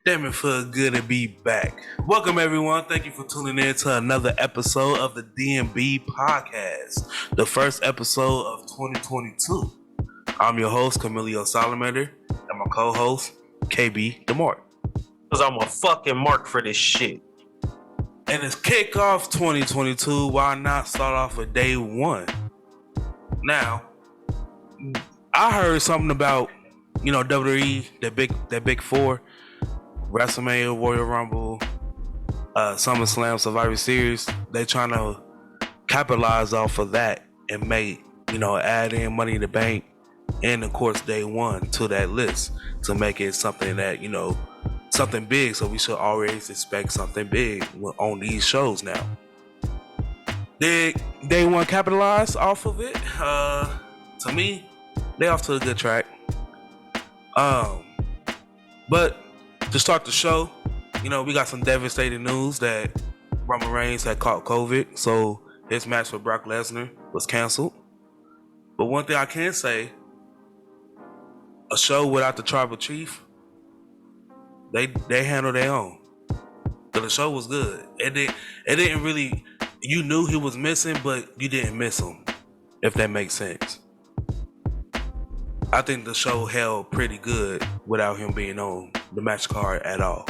Damn, it feels good to be back. Welcome, everyone. Thank you for tuning in to another episode of the DMB podcast, the first episode of 2022. I'm your host, Camilio Salamander, and my co-host, KB DeMart. Because I'm a fucking mark for this shit. And it's kickoff 2022. Why not start off with day one? Now, I heard something about, WWE, that big four. WrestleMania, Royal Rumble, SummerSlam, Survivor Series. They trying to capitalize off of that and make, add in Money in the Bank and of course day one to that list to make it something that, something big. So we should always expect something big on these shows now. Did day one capitalize off of it? To me, they off to a good track. But to start the show, we got some devastating news that Roman Reigns had caught COVID, so his match with Brock Lesnar was canceled. But one thing I can say, a show without the Tribal Chief, they handled their own. So the show was good. It didn't really, you knew he was missing, but you didn't miss him, if that makes sense. I think the show held pretty good without him being on the match card at all.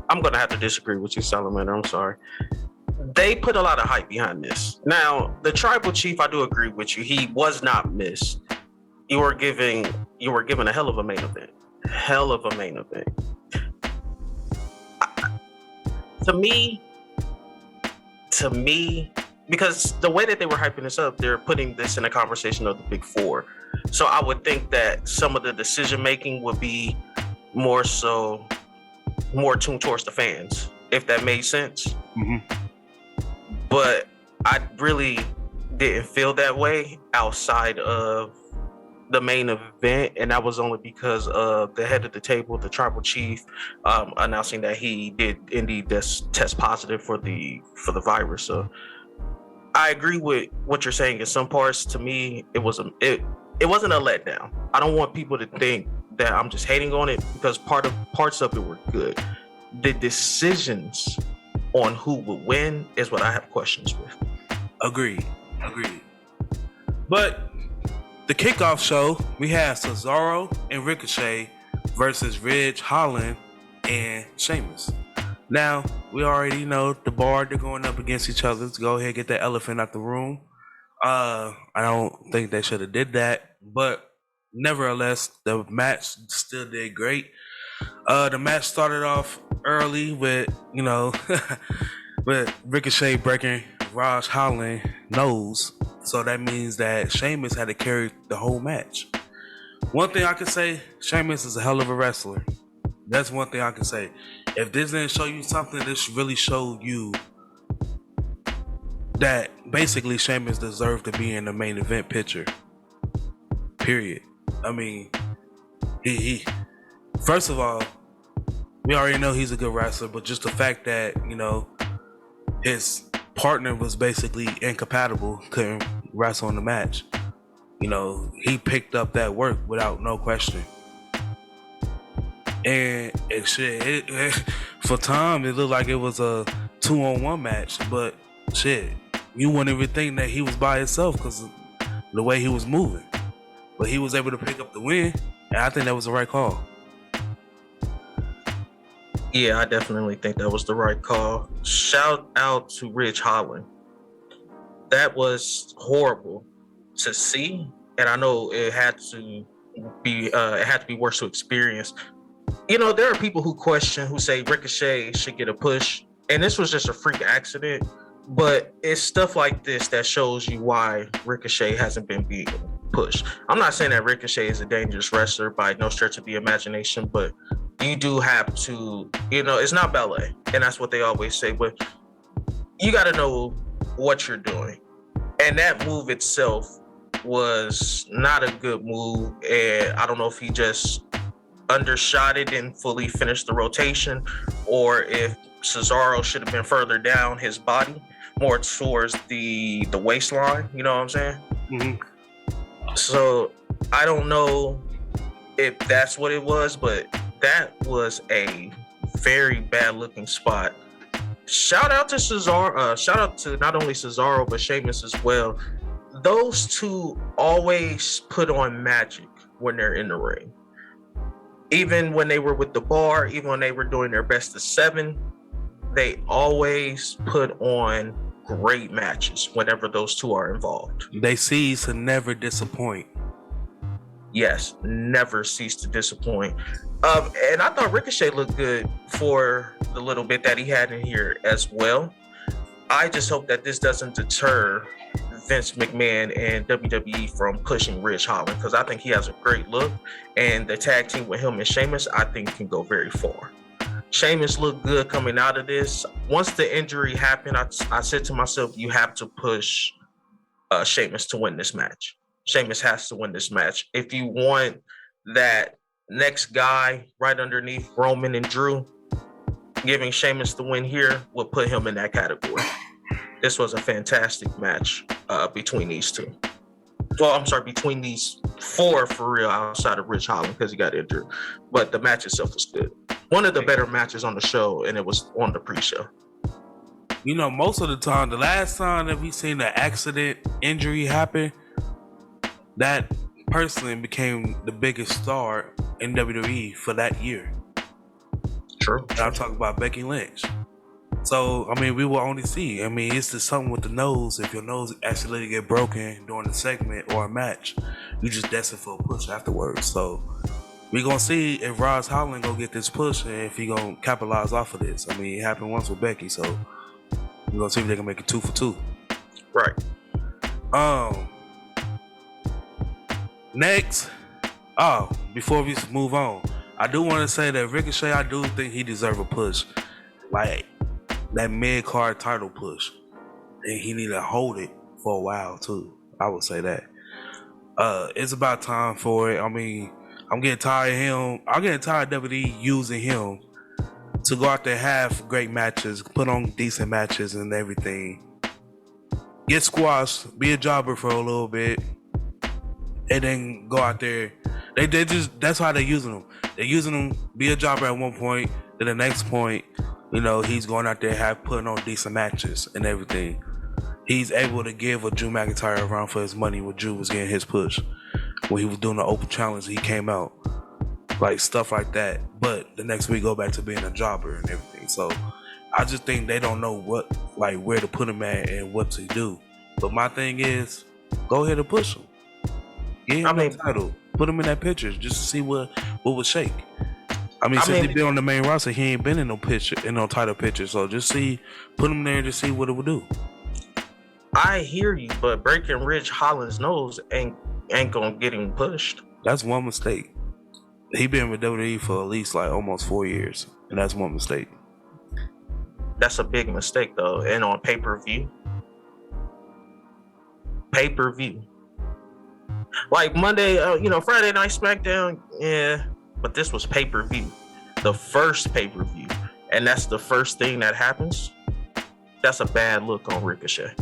I'm going to have to disagree with you, Salamander. I'm sorry. They put a lot of hype behind this. Now, the Tribal Chief, I do agree with you. He was not missed. You were given a hell of a main event. Hell of a main event. To me, because the way that they were hyping this up, they're putting this in a conversation of the big four. So I would think that some of the decision making would be more tuned towards the fans, if that made sense. Mm-hmm. But I really didn't feel that way outside of the main event, and that was only because of the head of the table, the Tribal Chief, announcing that he did indeed test positive for the virus. So I agree with what you're saying in some parts. To me, it wasn't a letdown. I don't want people to think that I'm just hating on it, because parts of it were good. The decisions on who would win is what I have questions with. Agreed. But the kickoff show, we had Cesaro and Ricochet versus Ridge Holland and Sheamus. Now, we already know the bar, they're going up against each other. Let's go ahead and get that elephant out the room. I don't think they should have did that, but nevertheless, the match still did great. The match started off early with, with Ricochet breaking Ridge Holland's nose. So that means that Sheamus had to carry the whole match. One thing I can say, Sheamus is a hell of a wrestler. That's one thing I can say. If this didn't show you something, this really showed you that basically Sheamus deserved to be in the main event picture. Period. I mean, he first of all, we already know he's a good wrestler, but just the fact that, his partner was basically incompatible, couldn't wrestle in the match. He picked up that work without no question. And for Tom, it looked like it was a 2-on-1 match, but shit, you wouldn't even think that he was by himself because of the way he was moving. But he was able to pick up the win, and I think that was the right call. Yeah, I definitely think that was the right call. Shout out to Ridge Holland. That was horrible to see, and I know it had to be worse to experience. There are people who say Ricochet should get a push, and this was just a freak accident, but it's stuff like this that shows you why Ricochet hasn't been being pushed. I'm not saying that Ricochet is a dangerous wrestler by no stretch of the imagination, but you do have to, it's not ballet, and that's what they always say, but you got to know what you're doing. And that move itself was not a good move, and I don't know if he just undershot it and fully finished the rotation, or if Cesaro should have been further down his body, more towards the waistline, you know what I'm saying? Mm-hmm. So I don't know if that's what it was, but that was a very bad looking spot. Shout out to Cesaro. Shout out to not only Cesaro but Sheamus as well. Those two always put on magic when they're in the ring. Even when they were with the Bar, even when they were doing their best of 7, they always put on great matches whenever those two are involved. They cease to never disappoint. Yes, never cease to disappoint. And I thought Ricochet looked good for the little bit that he had in here as well. I just hope that this doesn't deter Vince McMahon and WWE from pushing Ridge Holland, because I think he has a great look, and the tag team with him and Sheamus, I think, can go very far. Sheamus looked good coming out of this. Once the injury happened, I said to myself, you have to push Sheamus to win this match. Sheamus has to win this match. If you want that next guy right underneath Roman and Drew, giving Sheamus the win here will put him in that category. This was a fantastic match between these two. Well, I'm sorry, between these 4 for real, outside of Ridge Holland because he got injured. But the match itself was good. One of the better matches on the show, and it was on the pre-show. You know, most of the time, the last time that we seen an accident injury happen, that person became the biggest star in WWE for that year. True. And I'm talking about Becky Lynch. So, I mean, we will only see. I mean, it's just something with the nose. If your nose actually get broken during the segment or a match, you just destined for a push afterwards. So, we gonna see if Ridge Holland gonna get this push and if he gonna capitalize off of this. I mean, it happened once with Becky, so we gonna see if they can make it 2 for 2. Right. Next, before we move on, I do want to say that Ricochet, I do think he deserves a push, like that mid-card title push, and he need to hold it for a while too. I would say that. It's about time for it. I mean, I'm getting tired of him. I'm getting tired of WWE using him to go out there, have great matches, put on decent matches and everything. Get squashed, be a jobber for a little bit, and then go out there. They just, that's how they're using him. They're using him, be a jobber at one point, then the next point, you know, he's going out there putting on decent matches and everything. He's able to give a Drew McIntyre a run for his money when Drew was getting his push. When he was doing the open challenge, he came out. Like stuff like that. But the next week go back to being a jobber and everything. So I just think they don't know where to put him at and what to do. But my thing is, go ahead and push him. Get him the title. Put him in that picture just to see what would shake. I mean, since he's been on the main roster, he ain't been in no title picture. So just put him there to see what it would do. I hear you, but breaking Ridge Holland's nose ain't gonna get him pushed. That's one mistake. He been with WWE for at least like almost 4 years, and that's one mistake. That's a big mistake though, and on pay-per-view. Like Monday, Friday Night Smackdown, yeah, but this was pay-per-view, the first pay-per-view, and that's the first thing that happens. That's a bad look on Ricochet.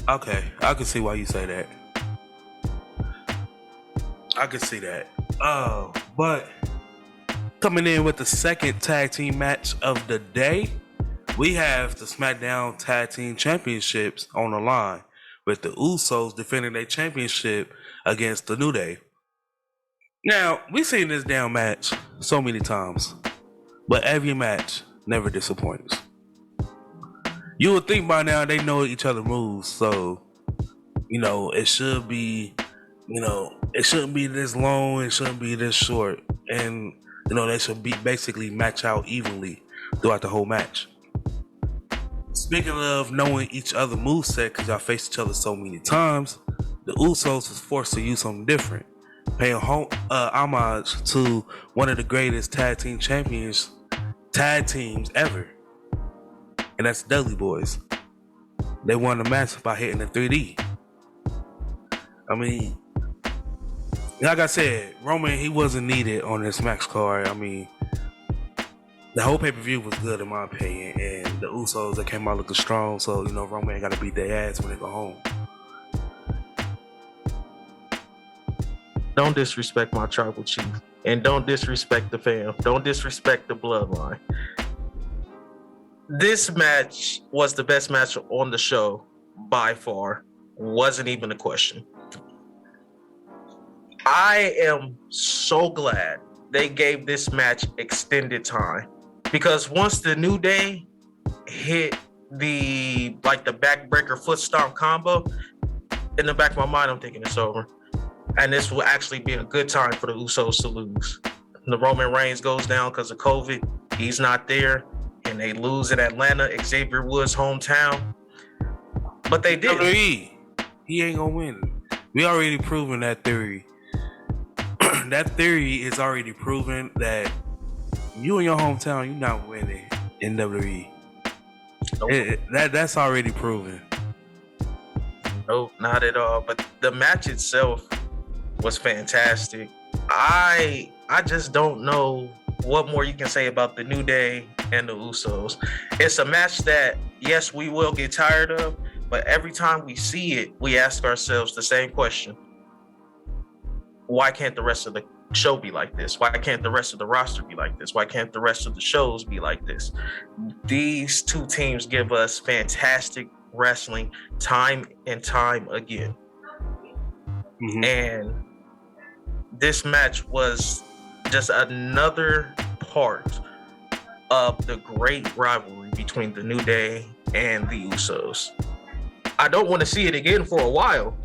Okay, I can see why you say that. I can see that. But coming in with the second tag team match of the day, we have the Smackdown Tag Team Championships on the line, with the Usos defending their championship against the New Day. Now, we've seen this damn match so many times, but every match never disappoints. You would think by now they know each other's moves, so it should be, it shouldn't be this long, it shouldn't be this short, and they should be basically match out evenly throughout the whole match. Speaking of knowing each other's moveset, because y'all faced each other so many times, the Usos was forced to use something different, paying homage to one of the greatest tag teams ever. And that's the Dudley Boys. They won the match by hitting the 3D. I mean, like I said, Roman, he wasn't needed on this match card. I mean, the whole pay-per-view was good in my opinion, and the Usos, they came out looking strong, so Roman ain't gotta beat their ass when they go home. Don't disrespect my tribal chief. And don't disrespect the fam. Don't disrespect the bloodline. This match was the best match on the show by far. Wasn't even a question. I am so glad they gave this match extended time, because once the New Day hit the backbreaker foot stomp combo, in the back of my mind, I'm thinking it's over. And this will actually be a good time for the Usos to lose. The Roman Reigns goes down because of COVID. He's not there. And they lose in Atlanta, Xavier Woods' hometown. But they did. WWE, he ain't going to win. We already proven that theory. That theory is already proven that you in your hometown, you're not winning in WWE. Nope. That's already proven. Nope, not at all. But the match itself was fantastic. I just don't know what more you can say about the New Day and the Usos. It's a match that, yes, we will get tired of, but every time we see it, we ask ourselves the same question. Why can't the rest of the show be like this? Why can't the rest of the roster be like this? Why can't the rest of the shows be like this? These two teams give us fantastic wrestling time and time again. Mm-hmm. And this match was just another part of the great rivalry between the New Day and the Usos. I don't want to see it again for a while,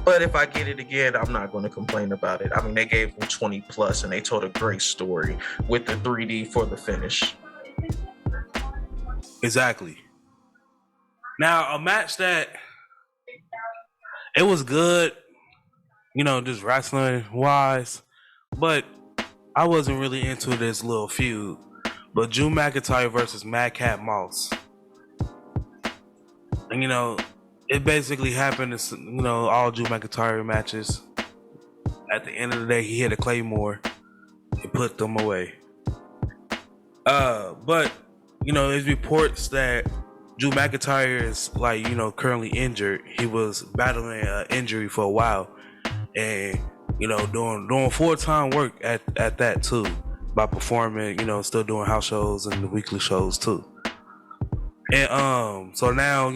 but if I get it again, I'm not going to complain about it. I mean, they gave them 20 plus and they told a great story with the 3D for the finish. Exactly. Now, a match that it was good, just wrestling wise, but I wasn't really into this little feud. But Drew McIntyre versus Mad Cat Malts. And it basically happened in all Drew McIntyre matches. At the end of the day, he hit a Claymore and put them away. But there's reports that Drew McIntyre is currently injured. He was battling an injury for a while, and doing full-time work at that too, by performing, still doing house shows and the weekly shows too. And so now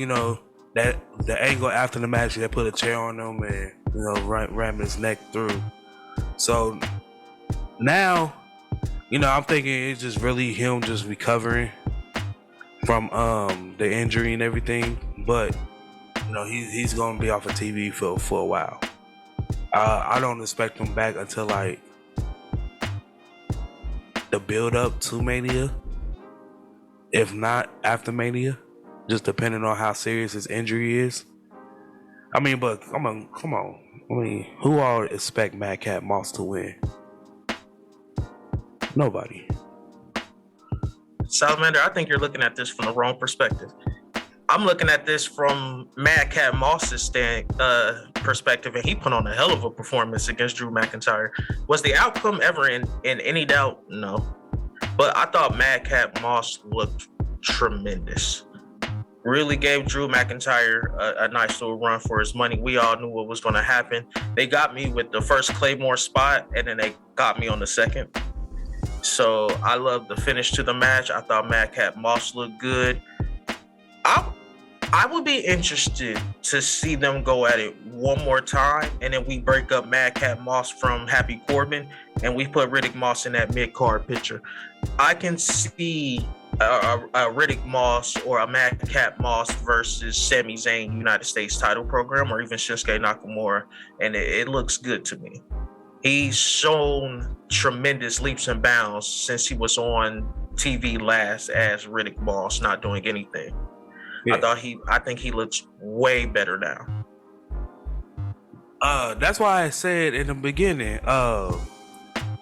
that the angle after the match, they put a chair on him and ram his neck through. So now I'm thinking it's just really him just recovering from the injury and everything, but he's gonna be off of TV for a while. I don't expect him back until the build up to Mania, if not after Mania, just depending on how serious his injury is. I mean, but come on. I mean, who all expect Mad Cat Malts to win? Nobody. Salamander, I think you're looking at this from the wrong perspective. I'm looking at this from Mad Cat Malts' perspective, and he put on a hell of a performance against Drew McIntyre. Was the outcome ever in any doubt? No. But I thought Mad Cat Malts looked tremendous. Really gave Drew McIntyre a nice little run for his money. We all knew what was going to happen. They got me with the first Claymore spot, and then they got me on the second. So I love the finish to the match. I thought Mad Cat Malts looked good. I would be interested to see them go at it one more time, and then we break up Mad Cat Malts from Happy Corbin, and we put Riddick Moss in that mid-card picture. I can see a Riddick Moss or a Mad Cat Malts versus Sami Zayn United States title program, or even Shinsuke Nakamura, and it looks good to me. He's shown tremendous leaps and bounds since he was on TV last as Riddick Moss, not doing anything. Yeah. I think he looks way better now. That's why I said in the beginning, I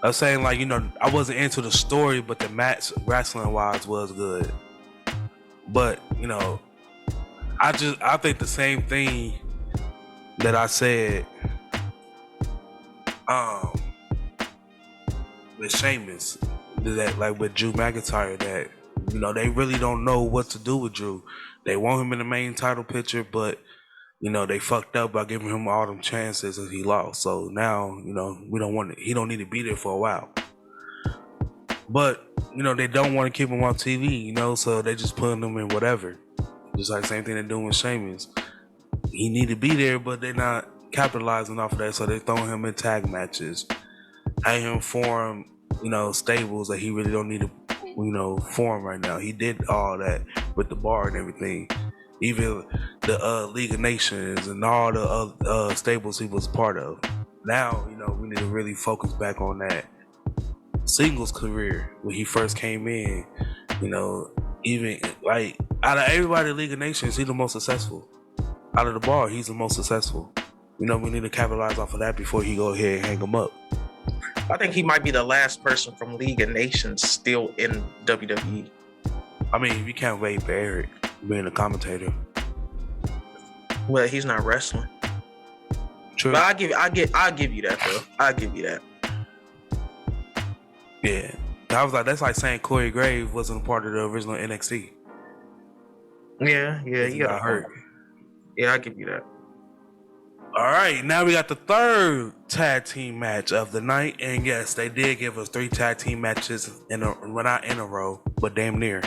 was saying I wasn't into the story, but the match wrestling wise was good. But I think the same thing that I said with Sheamus, that with Drew McIntyre, that they really don't know what to do with Drew. They want him in the main title picture, but they fucked up by giving him all them chances and he lost. So now, we don't want it. He don't need to be there for a while. But, they don't want to keep him on TV, so they just putting him in whatever. Just like the same thing they're doing with Sheamus. He need to be there, but they're not capitalizing off of that, so they're throwing him in tag matches. Having him form, stables that he really don't need to, form right now. He did all that with the bar and everything. Even the League of Nations and all the other stables he was part of. Now, we need to really focus back on that singles career when he first came in. Even like out of everybody in the League of Nations, he's the most successful. Out of the bar, he's the most successful. We need to capitalize off of that before he go ahead and hang him up. I think he might be the last person from League of Nations still in WWE. I mean, you can't wait for Eric being a commentator. Well, he's not wrestling. True. But I'll give you that though. I'll give you that. Yeah. I was like, that's like saying Corey Graves wasn't a part of the original NXT. Yeah, he got hurt. Yeah, I'll give you that. All right, now we got the third tag team match of the night, and yes, they did give us 3 tag team matches not in a row, but damn near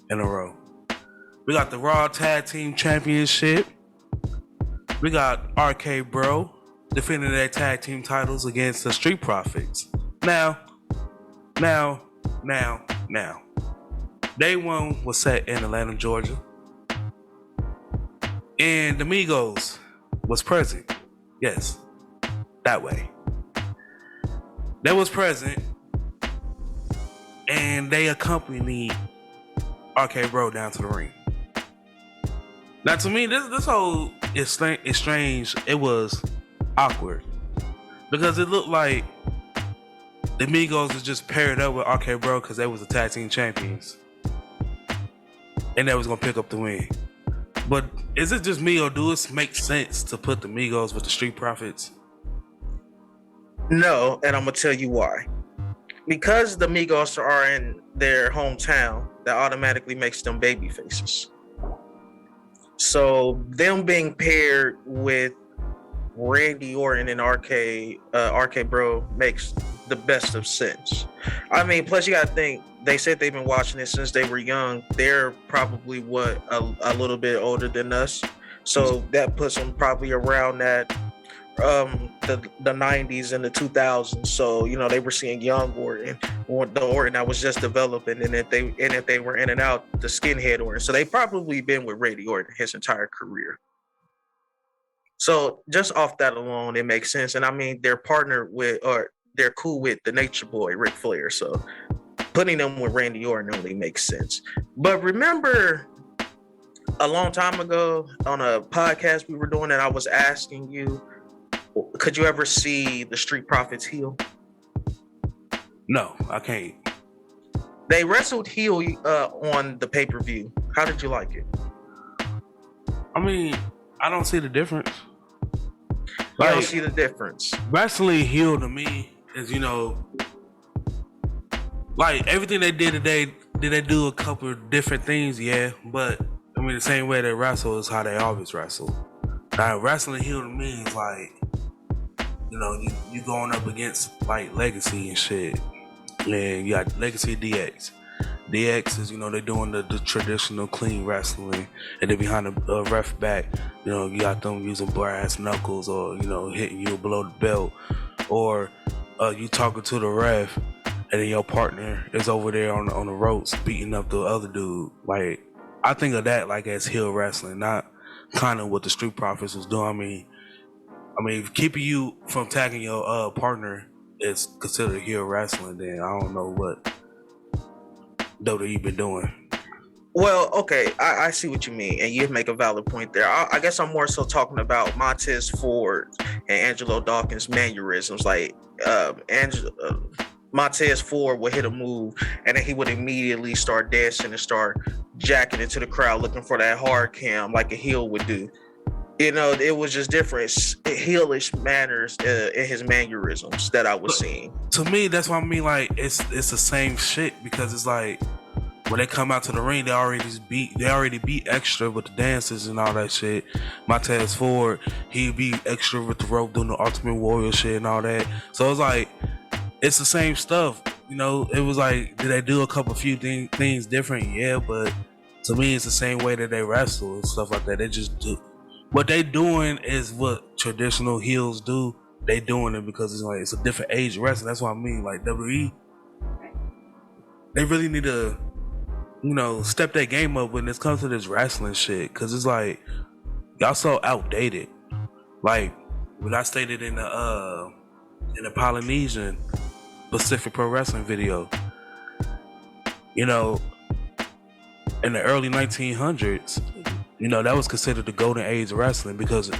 in a row. We got the Raw Tag Team Championship. We got RK Bro defending their tag team titles against the Street Profits. Now. Day one was set in Atlanta, Georgia, and the Migos was present. Yes, that way. They was present, and they accompanied RK Bro down to the ring. Now, to me, this whole is strange. It was awkward because it looked like the Migos was just paired up with RK Bro because they was the tag team champions, and they was gonna pick up the win. But is it just me, or do it make sense to put the Migos with the Street Profits? No, and I'm gonna tell you why. Because the Migos are in their hometown, that automatically makes them baby faces. So them being paired with Randy Orton and RK Bro makes the best of sense. I mean, plus you gotta think, they said they've been watching it since they were young. They're probably a little bit older than us, so that puts them probably around that the 90s and the 2000s. So they were seeing young Orton, or the Orton that was just developing, and if they were in and out, the skinhead Orton. So they probably been with Randy Orton his entire career. So just off that alone, it makes sense. And I mean, they're partnered with, or they're cool with the Nature Boy, Ric Flair. So putting them with Randy Orton only makes sense. But remember a long time ago on a podcast we were doing, and I was asking you, could you ever see the Street Profits heel? No, I can't. They wrestled heel on the pay-per-view. How did you like it? I mean, I don't see the difference. I don't see the difference. Wrestling heel to me is, like everything they did today. Did they do a couple of different things? Yeah, but I mean, the same way they wrestle is how they always wrestle. Now, wrestling heel to me is like, you going up against like Legacy and shit. And you got Legacy DX. DX is, they're doing the traditional clean wrestling, and then behind the ref back, you got them using brass knuckles, or hitting you below the belt, or you talking to the ref, and then your partner is over there on the ropes beating up the other dude. Like, I think of that like as heel wrestling, not kind of what the Street Profits was doing. I mean, if keeping you from tagging your partner is considered heel wrestling, then I don't know what WWE been doing. Well, okay, I see what you mean, and you make a valid point there. I guess I'm more so talking about Montez Ford and Angelo Dawkins' mannerisms. Like, Montez Ford would hit a move, and then he would immediately start dancing and start jacking into the crowd, looking for that hard cam like a heel would do. It was just different heelish manners in his mannerisms that I was seeing. To me, that's what I mean. Like, it's the same shit, because it's like when they come out to the ring, they already beat Extra with the dances and all that shit. Montez Ford, he beat Extra with the rope doing the Ultimate Warrior shit and all that. So it's like, it's the same stuff. You know, it was like, did they do a few things different? Yeah, but to me, it's the same way that they wrestle and stuff like that. They just do what they doing is what traditional heels do. They doing it because it's like it's a different age of wrestling. That's what I mean. Like WWE, they really need to, you know, step their game up when it comes to this wrestling shit. Cause it's like y'all so outdated. Like when I stated in the Polynesian Pacific Pro Wrestling video, you know, in the early 1900s, you know, that was considered the golden age of wrestling because,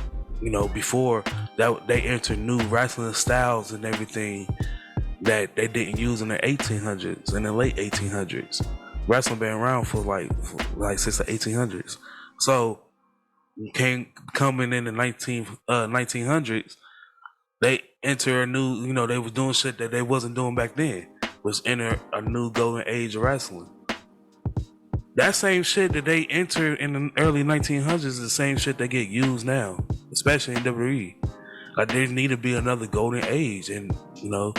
you know, before that they entered new wrestling styles and everything that they didn't use in the 1800s and the late 1800s. Wrestling been around for like since the 1800s. So coming in the 1900s, they enter a new, you know, they was doing shit that they wasn't doing back then, was enter a new golden age of wrestling. That same shit that they entered in the early 1900s is the same shit that get used now, especially in WWE. Like there need to be another golden age, and you know,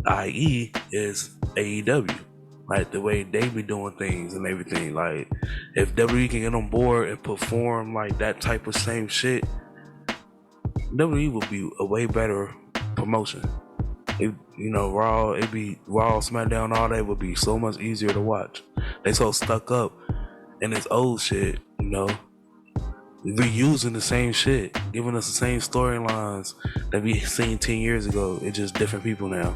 i.e. is AEW. Like the way they be doing things and everything. Like if WWE can get on board and perform like that type of same shit, WWE would be a way better promotion. It, you know, Raw, Smackdown, all that would be so much easier to watch. They so stuck up in this old shit, you know, reusing the same shit, giving us the same storylines that we seen 10 years ago. It's just different people now.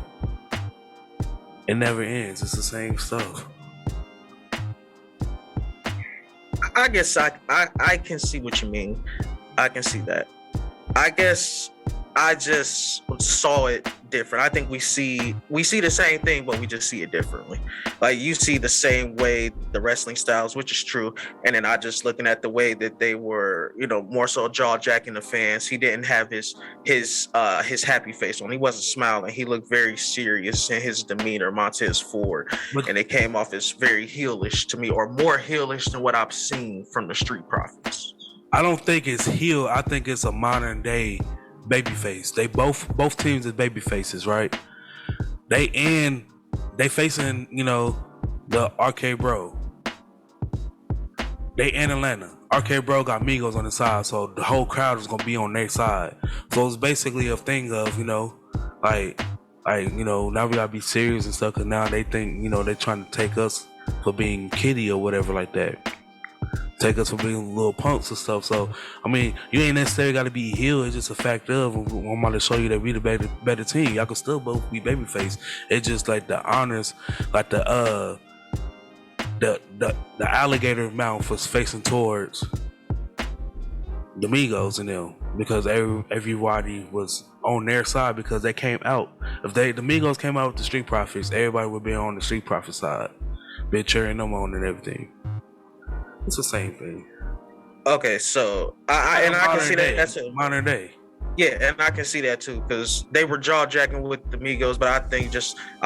It never ends. It's the same stuff. I guess I can see what you mean. I can see that. I guess I just saw it different. I think we see the same thing, but we just see it differently. Like you see the same way the wrestling styles, which is true, and then I just looking at the way that they were, you know, more so jaw jacking the fans. He didn't have his happy face on. He wasn't smiling. He looked very serious in his demeanor, Montez Ford, and it came off as very heelish to me, or more heelish than what I've seen from the Street Profits. I don't think it's heel. I think it's a modern day babyface. They both teams is baby faces, right? They facing, you know, the RK Bro. They in Atlanta. RK Bro got Migos on the side, so the whole crowd is gonna be on their side. So it's basically a thing of, you know, like you know, now we gotta be serious and stuff. Cause now they think, you know, they're trying to take us for being kiddie or whatever like that. Take us for being little punks and stuff. So I mean, you ain't necessarily got to be heel. It's just a fact of I'm about to show you that we the better team. Y'all can still both be babyface. It's just like the honors, like the alligator mouth was facing towards the Migos and them because everybody was on their side because they came out. If the Migos came out with the Street Profits, everybody would be on the Street Profits side, be cheering them on and everything. It's the same thing. Okay, so I can see that. That's a modern day. Yeah, and I can see that too because they were jaw jacking with the Migos, but I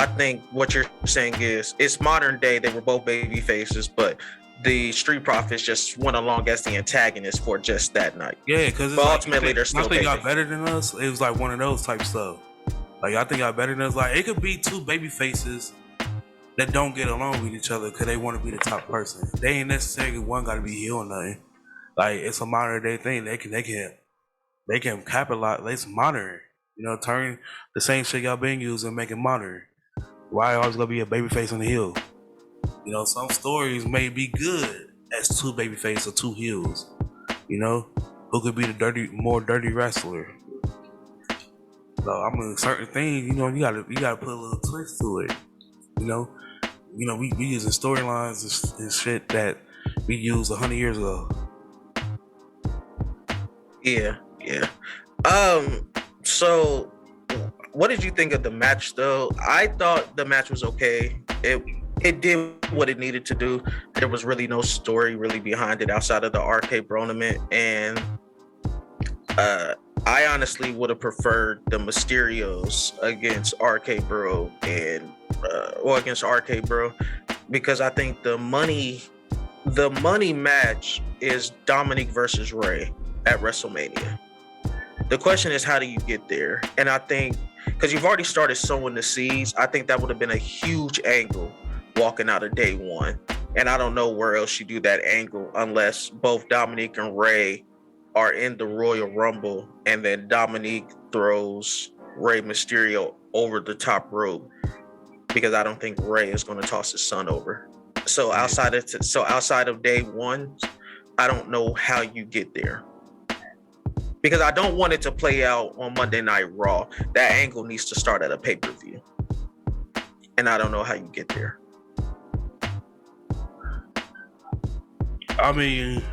think what you're saying is it's modern day. They were both baby faces, but the Street Profits just went along as the antagonist for just that night. Yeah, because but ultimately they're still. I think y'all better than us. It was like one of those type stuff. Like I think y'all better than us. Like it could be two baby faces that don't get along with each other because they want to be the top person. They ain't necessarily one got to be heel or nothing. Like it's a modern day thing. They can capitalize. It's modern. You know, turn the same shit y'all been using and make it modern. Why always gonna be a baby face on the heel? You know, some stories may be good as two baby face or two heels. You know, who could be the more dirty wrestler? So I mean, certain things. You know, you gotta put a little twist to it. You know, we using storylines and shit that we used 100 years ago. Yeah. So what did you think of the match though? I thought the match was okay. It did what it needed to do. There was really no story really behind it outside of the RK Bronament, and I honestly would have preferred the Mysterios against RK Bro and against RK Bro, because I think the money match is Dominic versus Ray at WrestleMania. The question is, how do you get there? And I think, because you've already started sowing the seeds, I think that would have been a huge angle walking out of day one. And I don't know where else you do that angle unless both Dominic and Ray are in the Royal Rumble, and then Dominic throws Rey Mysterio over the top rope, because I don't think Ray is going to toss his son over. So outside of day one, I don't know how you get there, because I don't want it to play out on Monday Night Raw. That angle needs to start at a pay-per-view, and I don't know how you get there. I mean,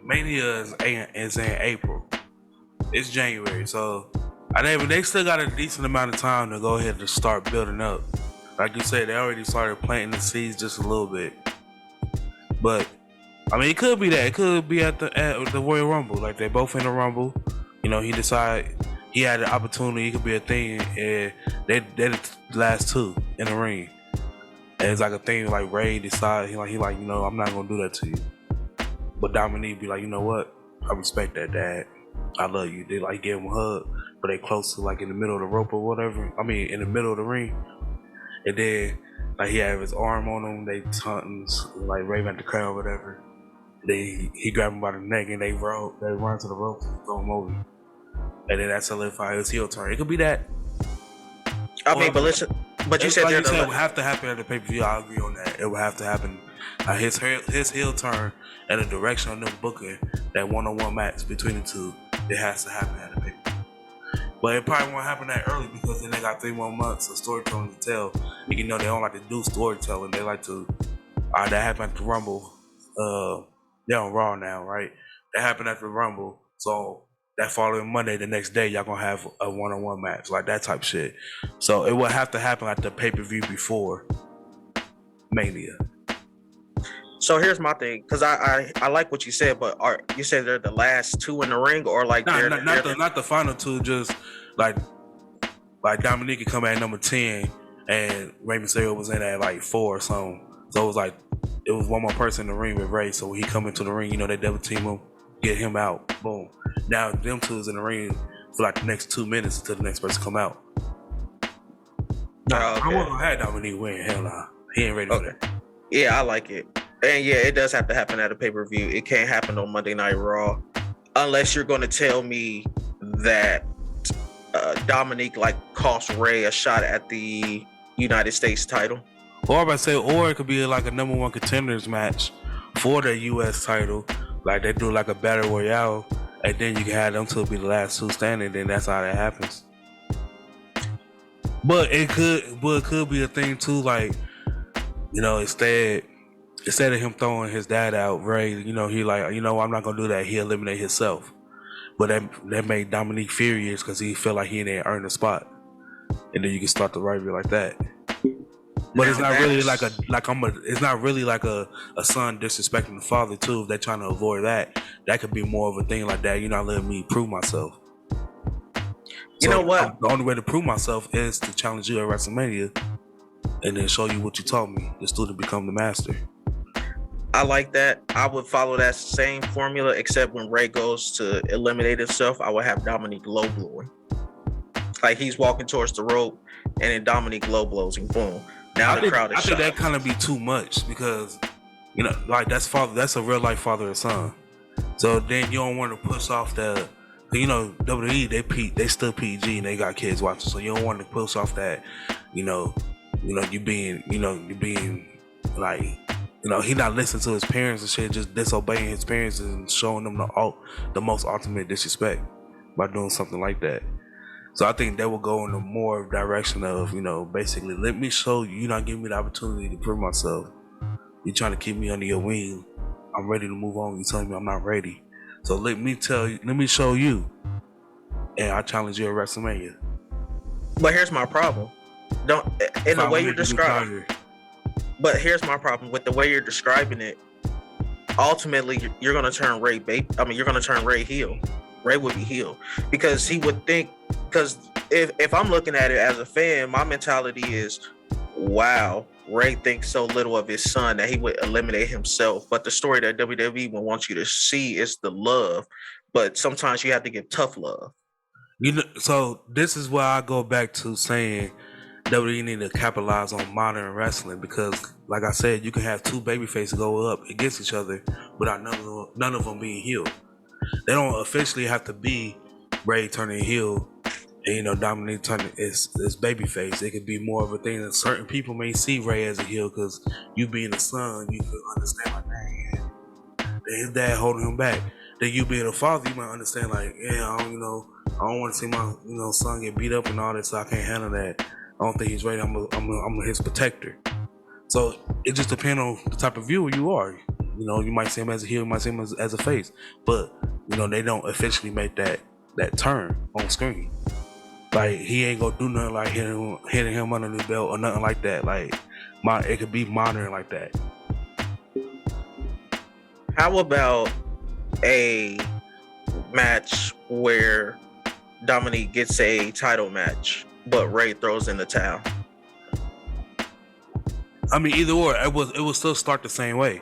Mania is in April. It's January, so they still got a decent amount of time to go ahead and start building up. Like you said, they already started planting the seeds just a little bit. But I mean, it could be that. It could be at the Royal Rumble. Like, they both in the Rumble. You know, he decided he had the opportunity. It could be a thing, and they're the last two in the ring. And it's like a thing, like Ray decided, he like, you know, I'm not gonna do that to you. But Dominique be like, you know what? I respect that, Dad. I love you. They like give him a hug, but they close to like in the middle of the rope or whatever. I mean, in the middle of the ring. And then like he have his arm on him. They taunting like Ray at the crowd or whatever. He grabbed him by the neck and they run to the rope and throw him over. And then that solidified his heel turn. It could be that. I mean, but listen, but you said like it would have to happen at the pay-per-view. I agree on that. It would have to happen. His heel turn and the direction of them booking that one-on-one match between the two, it has to happen at the pay-per-view. But it probably won't happen that early, because then they got 3 more months of storytelling to tell. And you know, they don't like to do storytelling. They like to, that happened at the Rumble. They're on Raw now, right? That happened at the Rumble. So that following Monday, the next day, y'all gonna have a one-on-one match, like that type shit. So it will have to happen at the pay-per-view before Mania. So here's my thing, because I like what you said, but you said they're the last two in the ring, or like not the final two, just like Dominique could come at number 10 and Rey Mysterio was in at like 4 or something. So it was one more person in the ring with Ray. So when he come into the ring, you know, they double team him, get him out, boom. Now them two is in the ring for like the next 2 minutes until the next person come out. I wasn't gonna have Dominique win. Hell nah, he ain't ready for that. Yeah, I like it. And yeah, it does have to happen at a pay-per-view. It can't happen on Monday Night Raw, unless you're going to tell me that Dominique like cost Ray a shot at the United States title. Or it could be like a number 1 contenders match for the U.S. title. Like they do like a battle royale, and then you can have them two be the last two standing. Then that's how that happens. But it could be a thing too. Like, you know, instead of him throwing his dad out, Ray, you know, he like, you know, I'm not gonna do that. He eliminate himself. But that made Dominique furious because he felt like he didn't earn the spot. And then you can start the rivalry like that. But it's not really it's not really like a son disrespecting the father too. If they're trying to avoid that, that could be more of a thing like that. You're not letting me prove myself. You know what? The only way to prove myself is to challenge you at WrestleMania and then show you what you taught me. The student become the master. I like that. I would follow that same formula, except when Ray goes to eliminate himself, I would have Dominique low blowing. Like he's walking towards the rope, and then Dominique low blows him. Boom. Now the crowd is shocked. I think that kind of be too much, because, you know, like that's a real life father and son. So then you don't want to push off the, you know, WWE, they still PG and they got kids watching. So you don't want to push off that, you being like, you know, he not listening to his parents and shit, just disobeying his parents and showing them the most ultimate disrespect by doing something like that. So I think that will go in a more direction of, you know, basically, let me show you, you're not giving me the opportunity to prove myself. You're trying to keep me under your wing. I'm ready to move on. You're telling me I'm not ready. So let me show you. And I challenge you at WrestleMania. But here's my problem. But here's my problem with the way you're describing it. Ultimately, you're gonna turn Ray heel. Ray would be heel, because he would think. Because if I'm looking at it as a fan, my mentality is, wow, Ray thinks so little of his son that he would eliminate himself. But the story that WWE will want you to see is the love. But sometimes you have to give tough love. So this is where I go back to saying WWE need to capitalize on modern wrestling, because, like I said, you can have two babyfaces go up against each other without none of them being heel. They don't officially have to be Ray turning heel and Dominic turning his babyface. It could be more of a thing that certain people may see Ray as a heel, because you being a son, you could understand like, man, his dad holding him back. Then you being a father, you might understand like, yeah, I don't want to see my son get beat up and all this, so I can't handle that. I don't think he's ready. I'm his protector. So it just depends on the type of viewer you are. You might see him as a heel, you might see him as a face, but they don't officially make that turn on screen. Like, he ain't gonna do nothing like hitting him under the belt or nothing like that. Like, it could be modern like that. How about a match where Dominique gets a title match, but Ray throws in the towel? I mean, either or, it would still start the same way.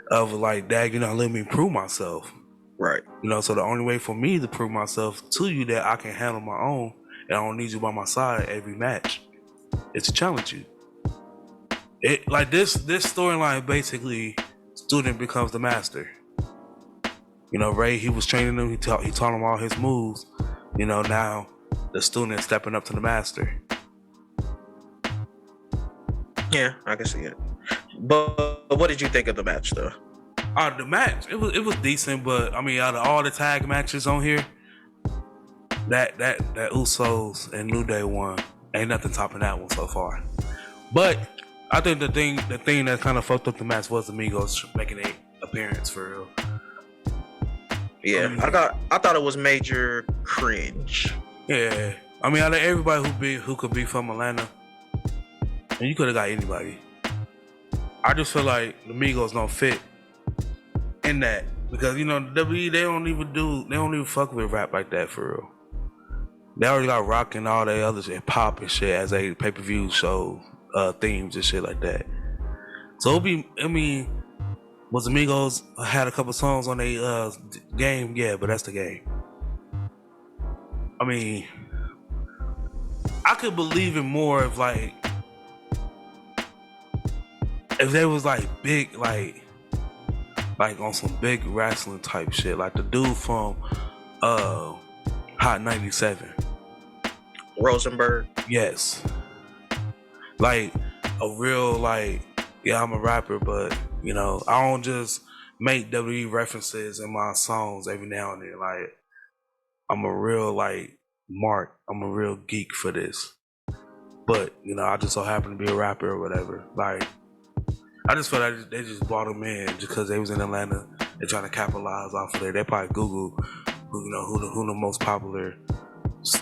Of like, Dad, let me prove myself. Right. So the only way for me to prove myself to you that I can handle my own and I don't need you by my side every match is to challenge you. It like this storyline, basically, student becomes the master. Ray, he was training him, he taught him all his moves. Now the student is stepping up to the master. Yeah, I can see it. But what did you think of the match, though? The match, it was decent, but I mean, out of all the tag matches on here, that Usos and New Day one, ain't nothing topping that one so far. But I think the thing that kind of fucked up the match was the Migos making an appearance for real. Yeah, I thought it was major cringe. Yeah, I mean, out of everybody who could be from Atlanta, and you could have got anybody. I just feel like the Migos don't fit in that, because WWE, they don't even fuck with rap like that for real. They already got rock and all that other shit, pop and shit as a pay-per-view show, themes and shit like that. So was the Migos had a couple songs on their game? Yeah, but that's the game. I mean, I could believe it more if they was like big, like on some big wrestling type shit, like the dude from Hot 97, Rosenberg. Yes, like a real yeah, I'm a rapper, but I don't just make WWE references in my songs every now and then. Like, I'm a real Mark. I'm a real geek for this, but I just so happen to be a rapper or whatever. Like, I just feel like they just brought him in just because they was in Atlanta. They're trying to capitalize off of it. They probably Google who the most popular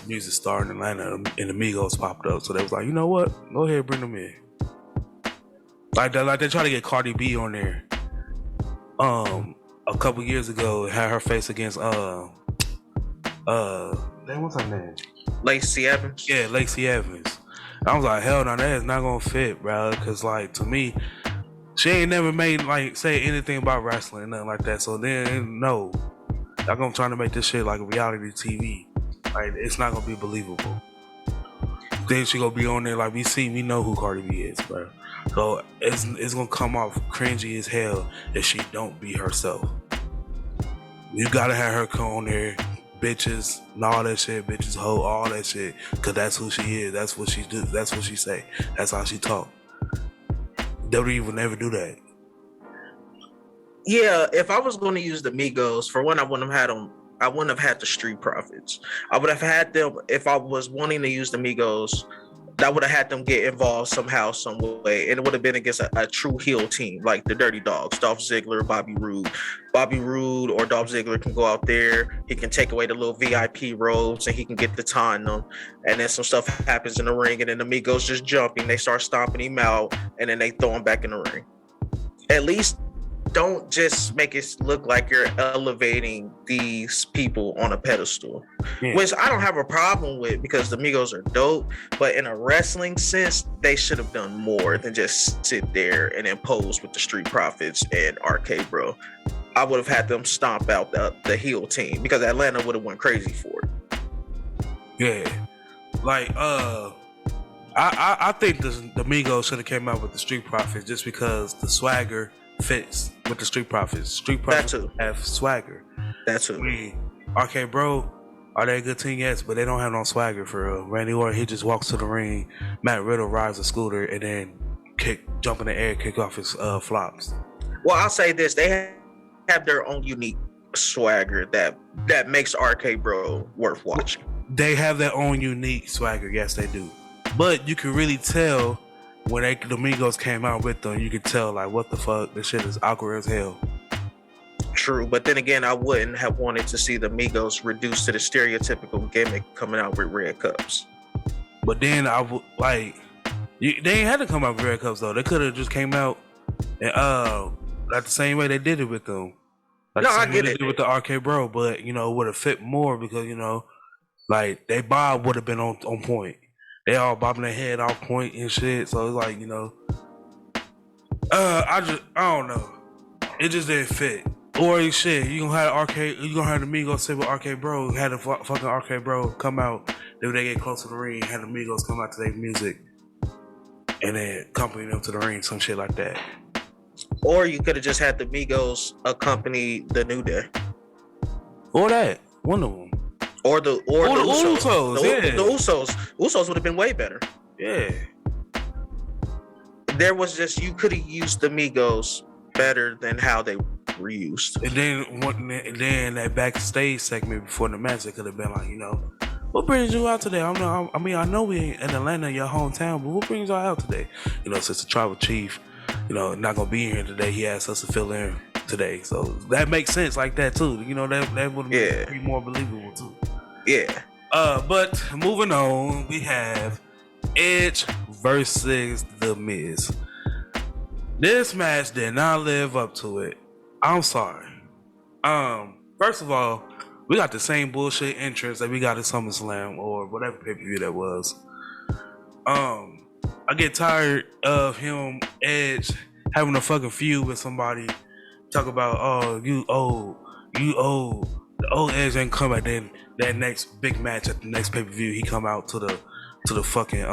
music star in Atlanta, and the Migos popped up. So they was like, you know what? Go ahead, bring them in. Like they try to get Cardi B on there. A couple years ago, had her face against what's her name? Lacey Evans. Yeah, Lacey Evans. I was like, hell no, that is not gonna fit, bro. Cause to me, she ain't never made say anything about wrestling, nothing like that. So then no, y'all gonna try to make this shit like reality TV. Like, it's not gonna be believable. Then she gonna be on there like we know who Cardi B is, bro. So it's gonna come off cringy as hell if she don't be herself. You gotta have her come on there, bitches and all that shit, bitches, hoe, all that shit, cause that's who she is. That's what she do. That's what she say. That's how she talk. WWE would never do that. Yeah, if I was going to use the Migos, for one, I wouldn't have had the Street Profits. I would have had them, if I was wanting to use the Migos, I would have had them get involved somehow, some way, and it would have been against a true heel team, like the Dirty Dogs, Dolph Ziggler, Bobby Roode. Bobby Roode or Dolph Ziggler can go out there, he can take away the little VIP robes, and he can get the time on them, and then some stuff happens in the ring, and then the Migos just jumping, they start stomping him out, and then they throw him back in the ring. At least don't just make it look like you're elevating these people on a pedestal, which I don't have a problem with because the Migos are dope. But in a wrestling sense, they should have done more than just sit there and impose with the Street Profits and RK Bro. I would have had them stomp out the heel team because Atlanta would have went crazy for it. Yeah, like I think the Migos should have came out with the Street Profits just because the swagger fits with the Street Profits. Street Profits have swagger. That's who. RK Bro, are they a good team? Yes, but they don't have no swagger for real. Randy Orton, he just walks to the ring. Matt Riddle rides a scooter and then jump in the air, kick off his flops. Well, I'll say this: they have their own unique swagger that makes RK Bro worth watching. They have their own unique swagger. Yes, they do. But you can really tell when the Migos came out with them, you could tell like, what the fuck, this shit is awkward as hell. True, but then again, I wouldn't have wanted to see the Migos reduced to the stereotypical gimmick coming out with red cups. But then I would like, they ain't had to come out with red cups though. They could have just came out and like the same way they did it with them. Like no, I get it with the RK Bro, but it would have fit more because like they bob would have been on point. They all bobbing their head off point and shit. So it's like, I don't know. It just didn't fit. Or shit, you gonna have the Migos sit with RK Bro, had the fucking RK Bro come out, then they get close to the ring, had the Migos come out to their music, and then accompany them to the ring, some shit like that. Or you could have just had the Migos accompany the New Day. Or that, one of them. Or the Usos. Yeah. The Usos would have been way better. Yeah. There was just, you could have used the Migos better than how they were used. And then that backstage segment before the match, it could have been like, what brings you out today? I know we ain't in Atlanta, your hometown, but what brings y'all out today? Since the tribal chief, not gonna be here today, he asked us to fill in today. So that makes sense like that too. That would be more believable too. Yeah. But moving on, we have Edge versus The Miz. This match did not live up to it. I'm sorry. First of all, we got the same bullshit entrance that we got at SummerSlam or whatever pay-per-view that was. I get tired of him, Edge, having a fucking feud with somebody. Talk about, you old. The old Edge ain't come out. Then that next big match at the next pay-per-view, he come out to the fucking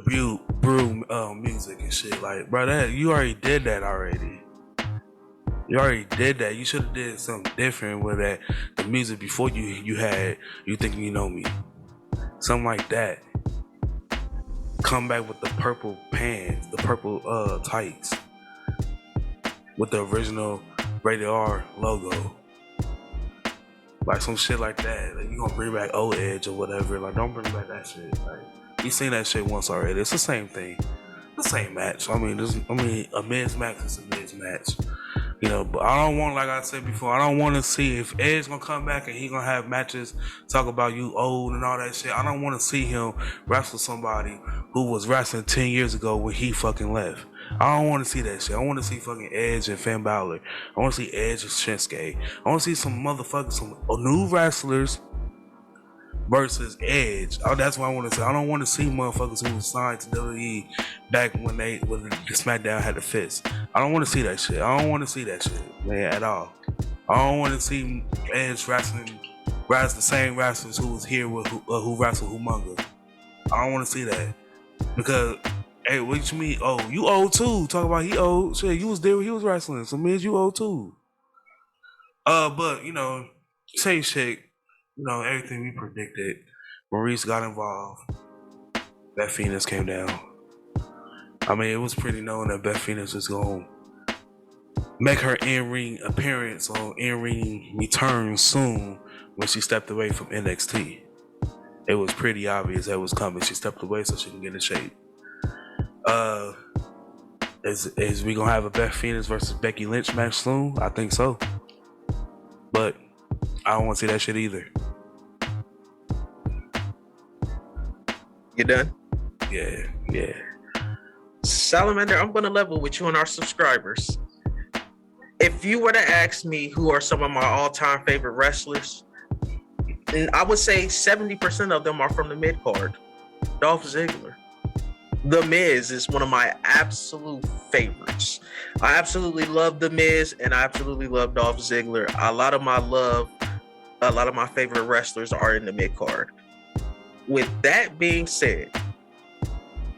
brew music and shit. Like, bro, you already did that already. You already did that. You should have did something different with that. The music before you think you know me. Something like that. Come back with the purple pants, the purple tights. With the original Rated R logo. Like some shit like that. Like, you gonna bring back old Edge or whatever. Like, don't bring back that shit. Like, you seen that shit once already. It's the same thing. The same match. A Miz match is a Miz match. But I don't want, like I said before, I don't want to see if Edge gonna come back and he gonna have matches, talk about you old and all that shit. I don't want to see him wrestle somebody who was wrestling 10 years ago when he fucking left. I don't want to see that shit. I want to see fucking Edge and Finn Balor. I want to see Edge and Shinsuke. I want to see some new wrestlers versus Edge. Oh, that's what I want to see. I don't want to see motherfuckers who was signed to WWE back when the Smackdown had the fist. I don't want to see that shit. I don't want to see that shit, man, at all. I don't want to see Edge wrestling the same wrestlers who was here with who wrestled Humunga. I don't want to see that because. Hey, what you mean? Oh, you old too. Talk about he old. Shit, you was there when he was wrestling. So Miz, you old too. But same shit. Everything we predicted. Maurice got involved. Beth Phoenix came down. It was pretty known that Beth Phoenix was gonna make her in-ring appearance or in-ring return soon when she stepped away from NXT. It was pretty obvious that was coming. She stepped away so she can get in shape. Is we gonna have a Beth Phoenix versus Becky Lynch match soon? I think so. But I don't want to see that shit either. You done? Yeah. Salamander, I'm gonna level with you and our subscribers. If you were to ask me who are some of my all-time favorite wrestlers, I would say 70% of them are from the mid-card. Dolph Ziggler. The Miz is one of my absolute favorites. I absolutely love The Miz, and I absolutely love Dolph Ziggler. A lot of my favorite wrestlers are in the mid-card. With that being said,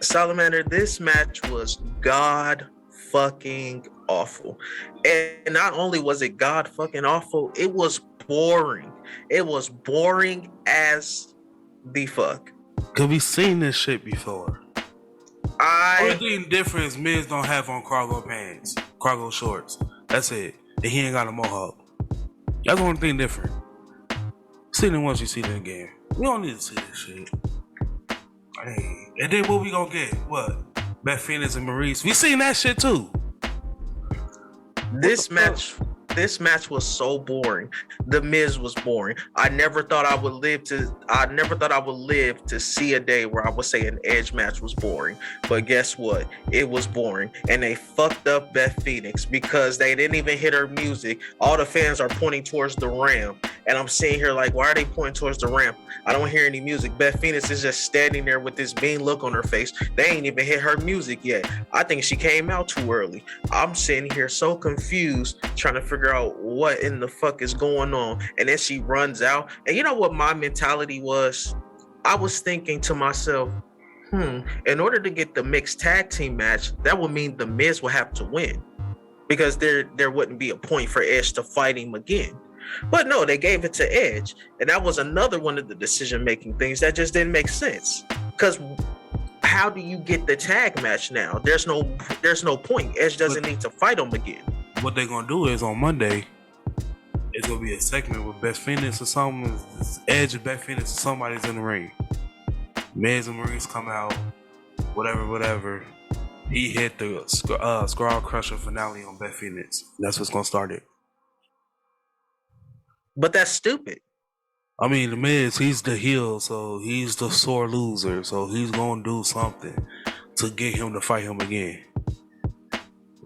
Salamander, this match was god fucking awful. And not only was it god fucking awful, it was boring. It was boring as the fuck. Cause we seen this shit before. Only thing different is Miz don't have on cargo pants, cargo shorts. That's it. And he ain't got a mohawk. That's the only thing different. Seen it once, you see it again. We don't need to see this shit. Hey. And then what we gonna get? What? Beth Phoenix and Maurice. We seen that shit too. This match was so boring. The Miz was boring. I never thought I would live to see a day where I would say an Edge match was boring. But guess what? It was boring. And they fucked up Beth Phoenix because they didn't even hit her music. All the fans are pointing towards the ramp. And I'm sitting here like, why are they pointing towards the ramp? I don't hear any music. Beth Phoenix is just standing there with this mean look on her face. They ain't even hit her music yet. I think she came out too early. I'm sitting here so confused, trying to figure out what in the fuck is going on. And then she runs out. And you know what my mentality was? I was thinking to myself, in order to get the mixed tag team match, that would mean the Miz will have to win. Because there wouldn't be a point for Edge to fight him again. But no, they gave it to Edge. And that was another one of the decision-making things that just didn't make sense. Because how do you get the tag match now? There's no point. Edge doesn't need to fight him again. What they're going to do is on Monday, it's going to be a segment with Beth Phoenix or something. Edge and Beth Phoenix or somebody's in the ring. Miz and Maurice come out. Whatever. He hit the Skull Crusher finale on Beth Phoenix. That's what's going to start it. But that's stupid. I mean, the Miz, he's the heel, so he's the sore loser. So he's going to do something to get him to fight him again.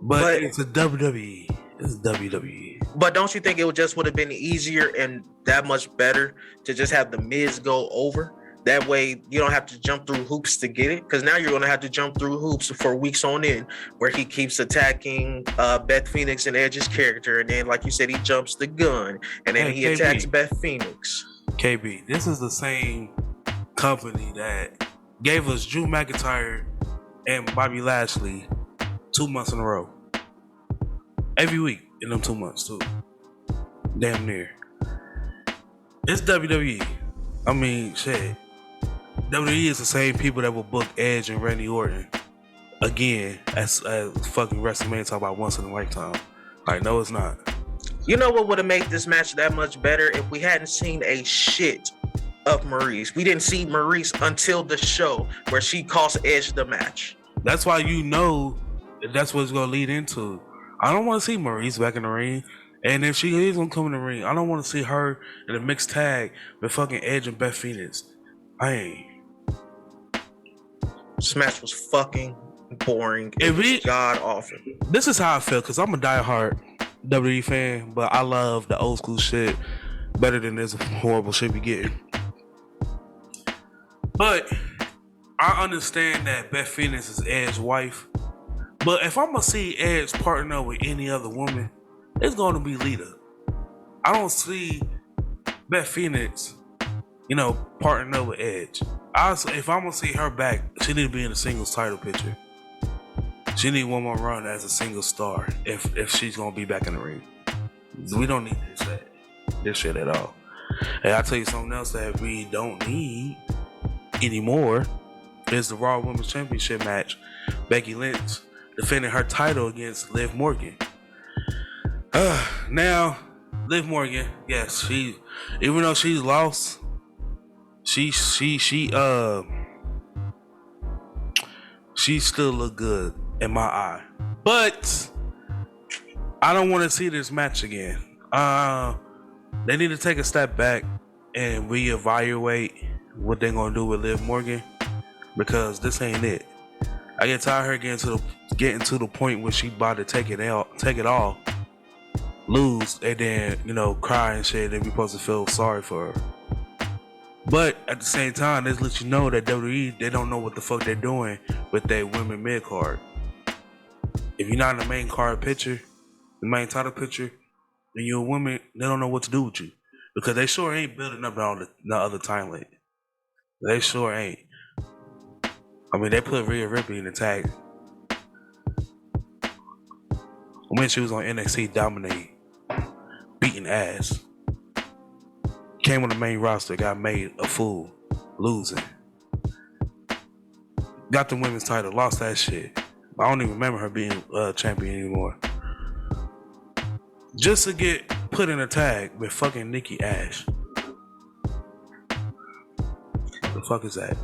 But it's a WWE. It's WWE. But don't you think it would have been easier and that much better to just have the Miz go over? That way you don't have to jump through hoops to get it. Because now you're going to have to jump through hoops for weeks on end where he keeps attacking Beth Phoenix and Edge's character. And then, like you said, he jumps the gun. And then he attacks Beth Phoenix. KB, this is the same company that gave us Drew McIntyre and Bobby Lashley 2 months in a row. Every week in them 2 months too. Damn near. It's WWE. I mean, shit. WWE is the same people that will book Edge and Randy Orton again as fucking WrestleMania talk about once in a lifetime. Like, no, it's not. You know what would have made this match that much better if we hadn't seen a shit of Maurice. We didn't see Maurice until the show where she cost Edge the match. That's why you know that's what it's gonna lead into. I don't want to see Maurice back in the ring. And if she is gonna come in the ring, I don't want to see her in a mixed tag with fucking Edge and Beth Phoenix. I ain't. This match was fucking boring. It was god awful. This is how I feel, because I'm a diehard WWE fan, but I love the old school shit better than this horrible shit we getting. But I understand that Beth Phoenix is Edge's wife. But if I'm gonna see Edge partner with any other woman, it's gonna be Lita. I don't see Beth Phoenix, partnering up with Edge. If I'm gonna see her back, she need to be in a singles title picture. She need one more run as a single star if she's gonna be back in the ring. We don't need this shit at all. And I'll tell you something else that we don't need anymore is the Raw Women's Championship match. Becky Lynch defending her title against Liv Morgan. Now, Liv Morgan, yes, even though she's lost, she still look good in my eye. But I don't want to see this match again. They need to take a step back and reevaluate what they're gonna do with Liv Morgan, because this ain't it. I get tired of her getting to the point where she about to take it all, lose, and then cry and shit. And we supposed to feel sorry for her. But at the same time, this lets you know that WWE, they don't know what the fuck they're doing with their women mid card. If you're not in the main card picture, the main title picture, then you're a woman, they don't know what to do with you. Because they sure ain't building up on the other talent. They sure ain't. I mean, they put Rhea Ripley in the tag when she was on NXT dominating, beating ass. Came on the main roster, got made a fool, losing. Got the women's title, lost that shit. I don't even remember her being champion anymore. Just to get put in a tag with fucking Nikki Ash. What the fuck is that?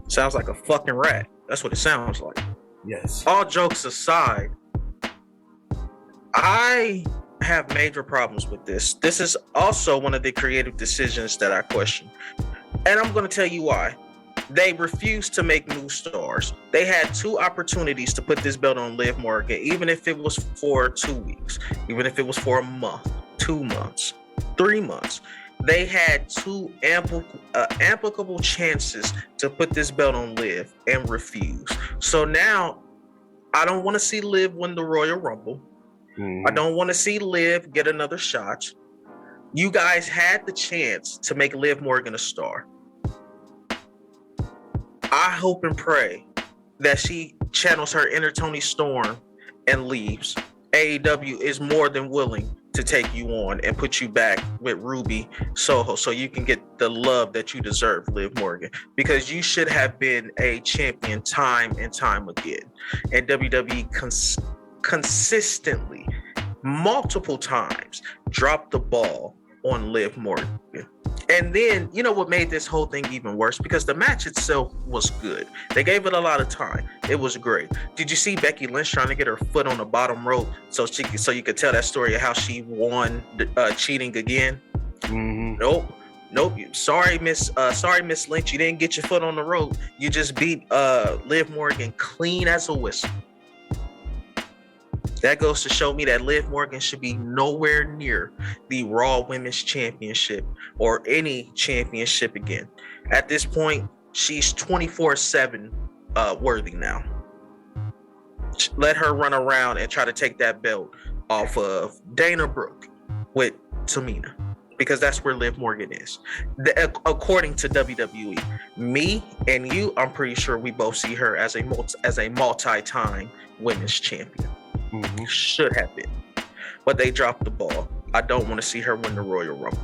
Sounds like a fucking rat. That's what it sounds like. Yes. All jokes aside, I have major problems with this. This is also one of the creative decisions that I question. And I'm going to tell you why. They refused to make new stars. They had 2 opportunities to put this belt on Liv Morgan, even if it was for 2 weeks, even if it was for a month, 2 months, 3 months. They had 2 applicable chances to put this belt on Liv and refused. So now I don't want to see Liv win the Royal Rumble. I don't want to see Liv get another shot. You guys had the chance to make Liv Morgan a star. I hope and pray that she channels her inner Tony Storm and leaves. AEW is more than willing to take you on and put you back with Ruby Soho so you can get the love that you deserve, Liv Morgan, because you should have been a champion time and time again. And WWE consistently, multiple times, dropped the ball on Liv Morgan. And then, you know what made this whole thing even worse? Because the match itself was good. They gave it a lot of time. It was great. Did you see Becky Lynch trying to get her foot on the bottom rope so you could tell that story of how she won cheating again? Nope. Sorry, Miss Lynch, you didn't get your foot on the rope. You just beat Liv Morgan clean as a whistle. That goes to show me that Liv Morgan should be nowhere near the Raw Women's Championship or any championship again. At this point, she's 24/7 worthy now. Let her run around and try to take that belt off of Dana Brooke with Tamina, because that's where Liv Morgan is. According to WWE, me and you, I'm pretty sure we both see her as a multi-time women's champion. Should have been, but they dropped the ball. I don't want to see her win the Royal Rumble.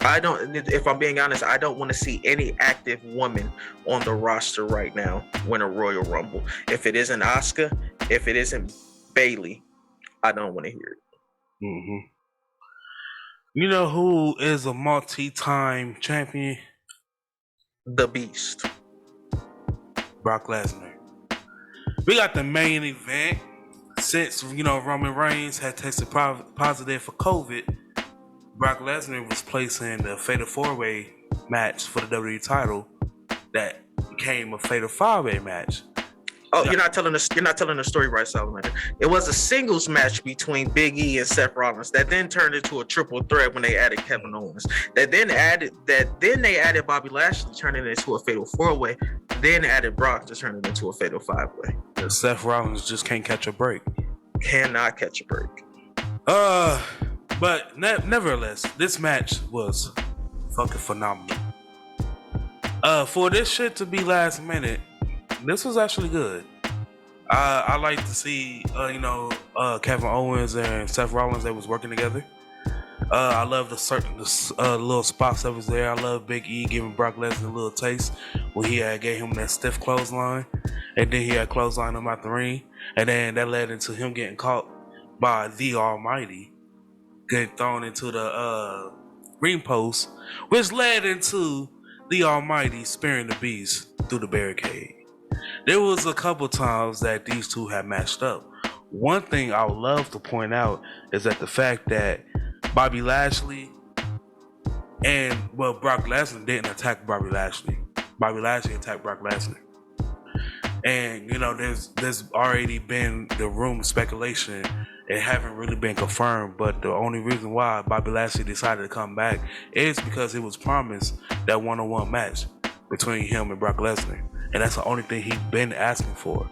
If I'm being honest, I don't want to see any active woman on the roster right now win a Royal Rumble. If it isn't Asuka, if it isn't Bayley, I don't want to hear it. You know who is a multi-time champion? The Beast. Brock Lesnar. We got the main event. Since, Roman Reigns had tested positive for COVID, Brock Lesnar was placing the Fatal 4-Way match for the WWE title that became a Fatal 5-Way match. Oh, you're not telling the story right, Salamander. It was a singles match between Big E and Seth Rollins that then turned into a triple threat when they added Kevin Owens. Then they added Bobby Lashley, turning it into a Fatal 4-Way. Then added Brock to turn it into a Fatal 5-Way. Seth Rollins just can't catch a break. Cannot catch a break. But nevertheless, this match was fucking phenomenal. For this shit to be last minute, this was actually good. I like to see, Kevin Owens and Seth Rollins, they was working together. I love the little spots that was there. I love Big E giving Brock Lesnar a little taste when he gave him that stiff clothesline, and then he had clothesline him out the ring, and then that led into him getting caught by the Almighty, getting thrown into the ring post, which led into the Almighty spearing the Beast through the barricade. There was a couple times that these two had matched up. One thing I would love to point out is that the fact that Bobby Lashley Brock Lesnar didn't attack Bobby Lashley. Bobby Lashley attacked Brock Lesnar. And there's already been the rumor speculation. It haven't really been confirmed, but the only reason why Bobby Lashley decided to come back is because it was promised that one-on-one match between him and Brock Lesnar, and that's the only thing he's been asking for.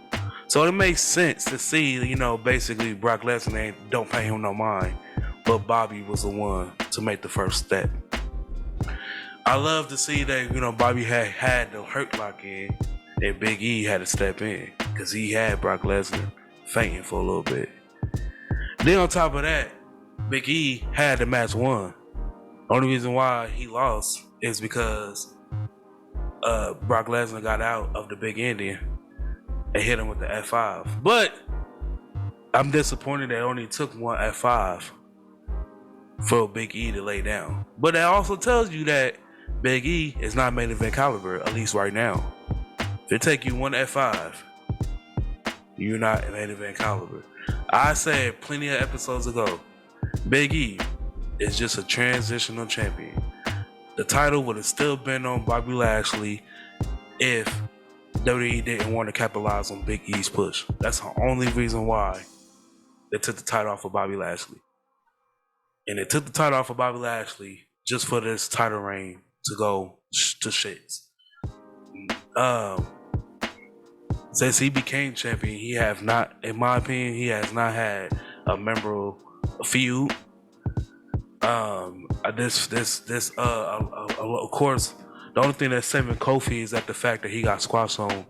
So it makes sense to see, basically Brock Lesnar don't pay him no mind, but Bobby was the one to make the first step. I love to see that Bobby had the Hurt Lock in, and Big E had to step in because he had Brock Lesnar fainting for a little bit. Then on top of that, Big E had the match won. Only reason why he lost is because Brock Lesnar got out of the big ending and hit him with the F5. But I'm disappointed that it only took one F5 for Big E to lay down. But that also tells you that Big E is not main event caliber, at least right now. If it take you one F5, you're not main event caliber. I said plenty of episodes ago, Big E is just a transitional champion. The title would have still been on Bobby Lashley if WWE didn't want to capitalize on Big E's push. That's the only reason why they took the title off of Bobby Lashley. And they took the title off of Bobby Lashley just for this title reign to go to shits. Since he became champion, he have not, in my opinion, he has not had a memorable feud. Of course, the only thing that's saving Kofi is that the fact that he got squashed on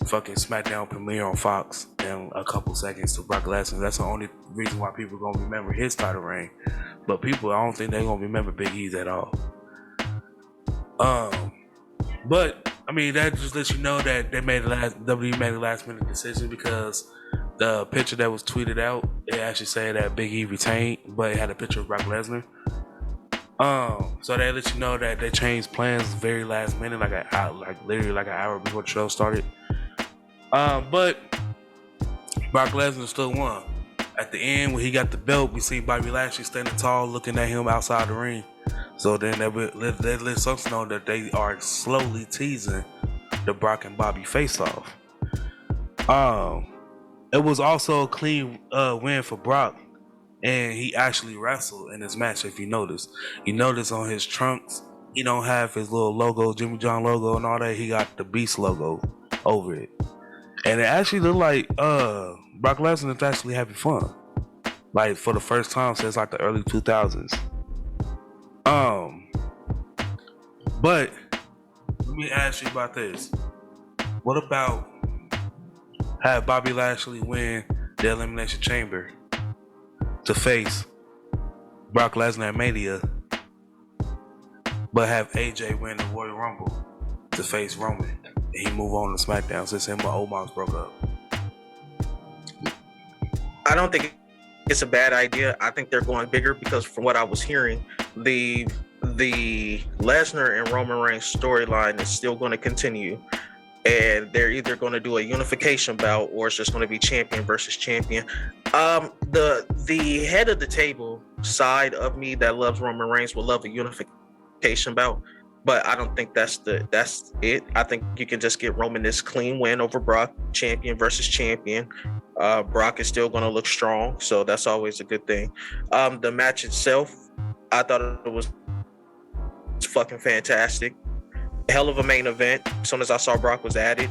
fucking Smackdown premiere on Fox in a couple seconds to Brock Lesnar. That's the only reason why people are gonna remember his title reign. But people, I don't think they're gonna remember Big E's at all. But I mean, that just lets you know that WWE made a last minute decision, because the picture that was tweeted out, it actually said that Big E retained, but it had a picture of Brock Lesnar. So that lets you know that they changed plans very last minute, literally like an hour before the show started. But Brock Lesnar still won. At the end, when he got the belt, we see Bobby Lashley standing tall, looking at him outside the ring. So then that lets us know that they are slowly teasing the Brock and Bobby face-off. It was also a clean win for Brock, and he actually wrestled in this match. If you notice on his trunks, he don't have his little logo, Jimmy John logo and all that. He got the Beast logo over it, and it actually looked like Brock Lesnar is actually having fun, like for the first time since like the early 2000s. But let me ask you about this. What about have Bobby Lashley win the Elimination Chamber to face Brock Lesnar at Mania, but have AJ win the Royal Rumble to face Roman, and he move on to SmackDown since him and Omos broke up? I don't think it's a bad idea. I think they're going bigger because from what I was hearing, the Lesnar and Roman Reigns storyline is still going to continue, and they're either going to do a unification bout or it's just going to be champion versus champion. The head of the table side of me that loves Roman Reigns will love a unification bout, but I don't think that's it. I think you can just get Roman this clean win over Brock, champion versus champion. Brock is still going to look strong, so that's always a good thing. The match itself, I thought it was fucking fantastic. Hell of a main event. As soon as I saw Brock was added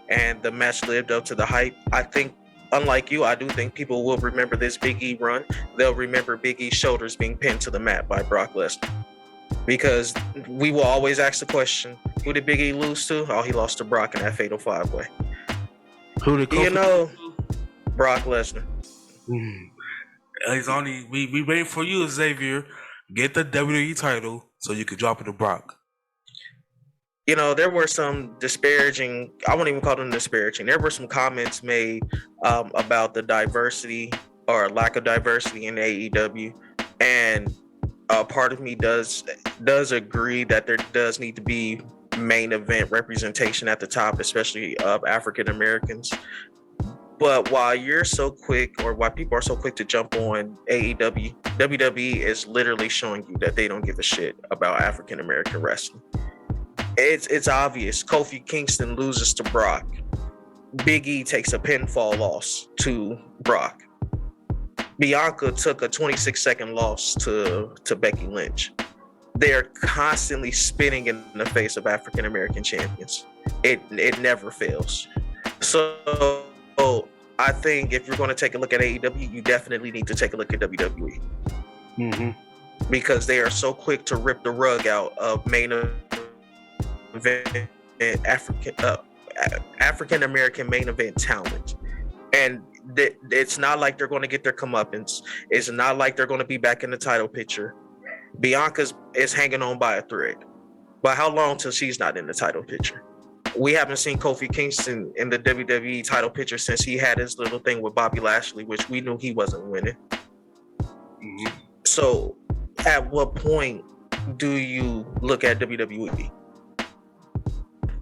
and the match lived up to the hype, I think, unlike you, I do think people will remember this Big E run. They'll remember Big E's shoulders being pinned to the mat by Brock Lesnar, because we will always ask the question, who did Big E lose to? Oh, he lost to Brock in that Fatal 5-Way. Who did Kofi Brock Lesnar. He's only we waiting for you, Xavier. Get the WWE title so you could drop it to Brock. There were some disparaging, I won't even call them disparaging. There were some comments made about the diversity or lack of diversity in AEW. And part of me does agree that there does need to be main event representation at the top, especially of African Americans. But while you're so quick, or why people are so quick to jump on AEW, WWE is literally showing you that they don't give a shit about African American wrestling. It's obvious. Kofi Kingston loses to Brock. Big E takes a pinfall loss to Brock. Bianca took a 26-second loss to Becky Lynch. They're constantly spinning in the face of African American champions. It never fails. So I think if you're going to take a look at AEW, you definitely need to take a look at WWE. Mm-hmm. Because they are so quick to rip the rug out of main event African American main event talent. And it's not like they're going to get their comeuppance. It's not like they're going to be back in the title picture. Bianca is hanging on by a thread. But how long till she's not in the title picture? We haven't seen Kofi Kingston in the WWE title picture since he had his little thing with Bobby Lashley, which we knew he wasn't winning. Mm-hmm. So at what point do you look at WWE?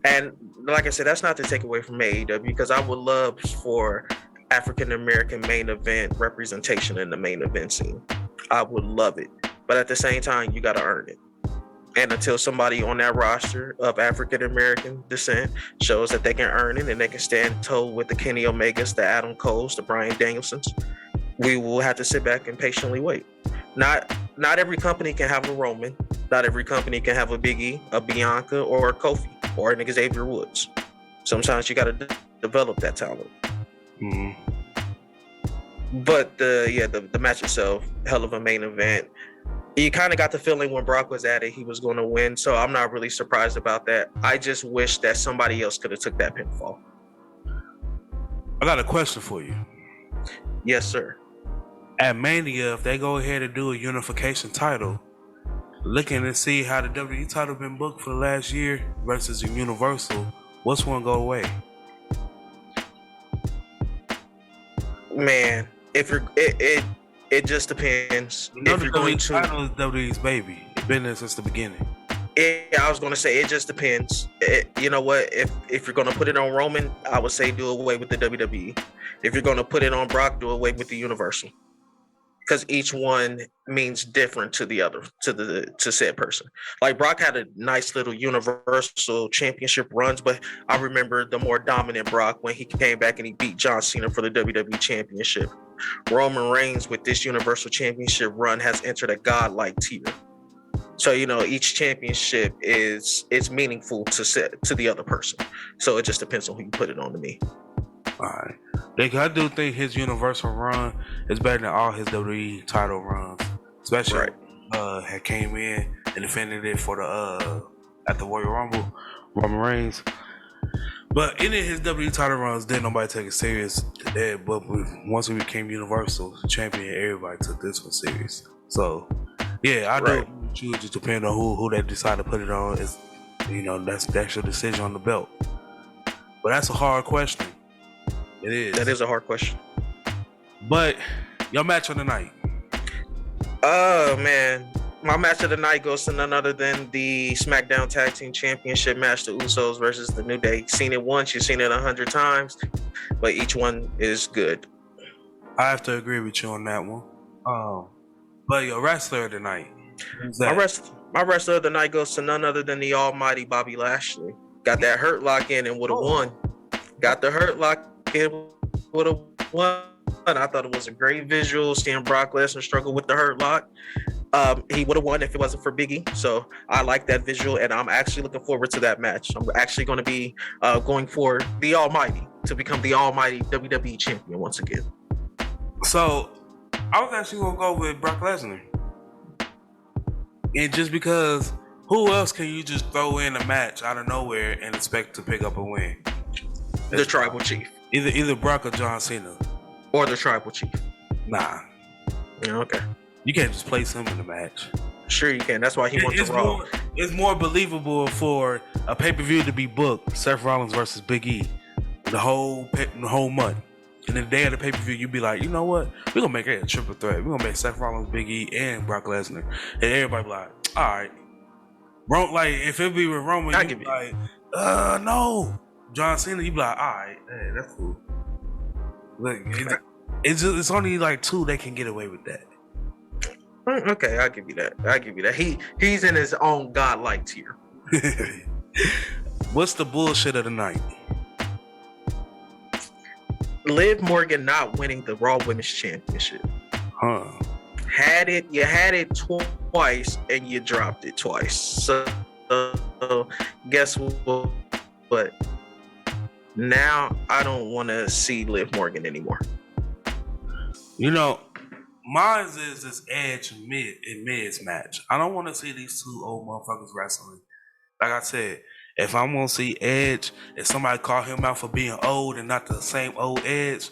And like I said, that's not to take away from AEW, because I would love for African American main event representation in the main event scene. I would love it. But at the same time, you got to earn it. And until somebody on that roster of African American descent shows that they can earn it and they can stand toe with the Kenny Omegas, the Adam Coles, the Bryan Danielsons, we will have to sit back and patiently wait. Not every company can have a Roman. Not every company can have a Big E, a Bianca, or a Kofi, or an Xavier Woods. Sometimes you got to develop that talent. Mm-hmm. But the match itself, hell of a main event. You kind of got the feeling when Brock was at it, he was going to win. So I'm not really surprised about that. I just wish that somebody else could have took that pinfall. I got a question for you. Yes, sir. At Mania, if they go ahead and do a unification title, looking to see how the WWE title been booked for the last year versus a Universal, what's one go away? Man, if you're it just depends. If you're going to title is WWE's baby, it's been there since the beginning. I was going to say it just depends. You know what? If you're going to put it on Roman, I would say do away with the WWE. If you're going to put it on Brock, do away with the Universal. Because each one means different to the other, to said person. Like Brock had a nice little Universal Championship runs, but I remember the more dominant Brock when he came back and he beat John Cena for the WWE Championship. Roman Reigns with this Universal Championship run has entered a godlike tier. So each championship is meaningful to the other person. So it just depends on who you put it on to me. All right. I do think his Universal run is better than all his WWE title runs, especially had came in and defended it for the at the Royal Rumble, Roman Reigns. But any of his WWE title runs, didn't nobody take it serious. But once we became Universal Champion, everybody took this one serious. So yeah, I do. You just depend on who they decide to put it on. Is that's your decision on the belt. But that's a hard question. It is. That is a hard question. But your match of the night. Oh man, my match of the night goes to none other than the Smackdown Tag Team Championship match, the Usos versus the New Day. Seen it once, you've seen it 100 times, but each one is good. I have to agree with you on that one. But your wrestler of the night. My wrestler of the night goes to none other than the almighty Bobby Lashley. Got that hurt lock in and would have won. Got the hurt lock in, would have won. I thought it was a great visual seeing Brock Lesnar struggle with the hurt lock. He would have won if it wasn't for Big E. So I like that visual, and I'm actually looking forward to that match. I'm actually going to be going for the Almighty to become the Almighty WWE Champion once again. So I was actually going to go with Brock Lesnar. And just because, who else can you just throw in a match out of nowhere and expect to pick up a win? The Tribal Chief. Either Brock or John Cena. Or the Tribal Chief. Nah. Okay. You can't just place him in the match. Sure you can. That's why he went to Raw. It's more believable for a pay-per-view to be booked, Seth Rollins versus Big E, the whole month. And the day of the pay-per-view, you'd be like, you know what? We're going to make it a triple threat. We're going to make Seth Rollins, Big E, and Brock Lesnar. And everybody be like, all right. Like, if it be with Roman, you'd be like, no. John Cena, you'd be like, all right, hey, that's cool. Look, it's only like two that can get away with that. Okay, I'll give you that. He's in his own godlike tier. What's the bullshit of the night? Liv Morgan not winning the Raw Women's Championship. Huh. You had it twice and you dropped it twice. So guess what? But now I don't want to see Liv Morgan anymore. You know, mine is this Edge and Miz match. I don't want to see these two old motherfuckers wrestling. Like I said, if I'm gonna see Edge, if somebody call him out for being old and not the same old Edge,